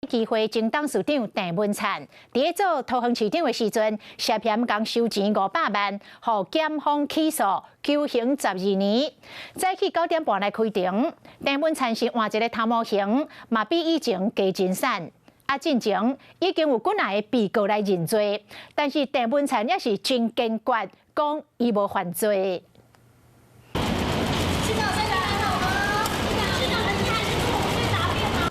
机会，前董事长郑文灿伫做桃园市长的时阵，涉嫌共收钱500万，互检方起诉，求刑12年。早起9点半来开庭，郑文灿是换一个头毛型，嘛比以前加真瘦。进前已经有几来的被告来认罪，但是郑文灿也是真坚决，讲伊无犯罪。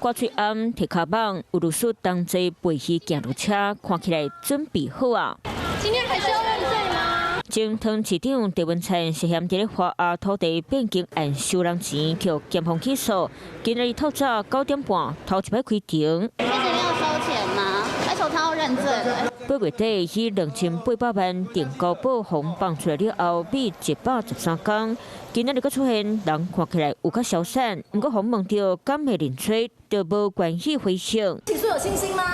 挂嘴暗，摕卡棒，有律师同齐陪去行路车，看起来准备好啊。今天还是要认罪吗？前桃市长郑文灿涉嫌伫咧花亚土地变更案收人钱，被检方起诉。今日透早9点半头一摆开庭。确实要收钱吗？而且他要认罪了。 8月底以2800万定高保红放出来了后，比113天。今仔日佫出现人看起来有较消散，不过访问到敢会认罪，就无关系回省。起诉有信心吗？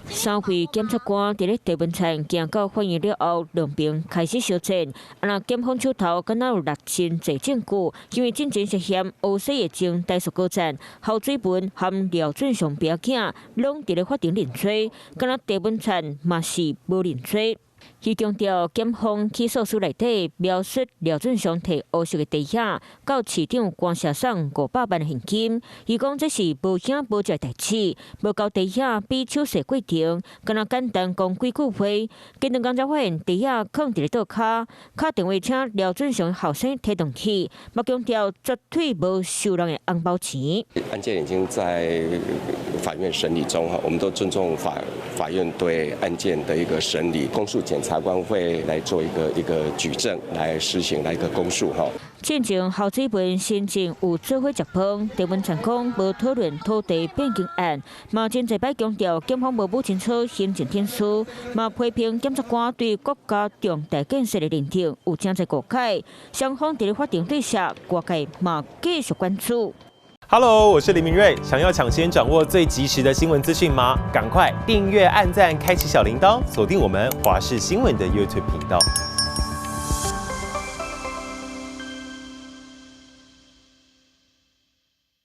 3位检察官伫咧郑文灿行到法院了后，两边开始相战。那检方手头敢若有6000侪证据，因为进前涉嫌乌西的证带诉告战，侯水文和廖俊雄表囝拢伫咧法庭认罪，敢若郑文灿嘛是无认罪。 伊强调，检方起诉书内底描述廖俊雄摕乌色的地下到市长官舍送500万现金，伊讲这是无影无迹的代志，无交地下比手续过程，敢若简单讲几句话。检察官才发现地下放伫咧倒骹，敲电话请廖俊雄的后生提动去，嘛强调绝对无收人的红包钱。案件已经在法院审理中哈，我们都尊重法院对案件的一个审理，公诉检察官会来做一个举证，来实行来一个公诉哈。进前侯水文先前有做伙食饭，郑文灿讲无讨论土地变更案，嘛真侪摆强调检方无补清楚行政天书，嘛批评检察官对国家重大建设的认定有真侪误解。双方伫咧法庭对峙，外界嘛继续关注。 Hello， 我是林明瑞。想要抢先掌握最及时的新闻资讯吗？赶快订阅、按赞、开启小铃铛，锁定我们华视新闻的 YouTube 频道。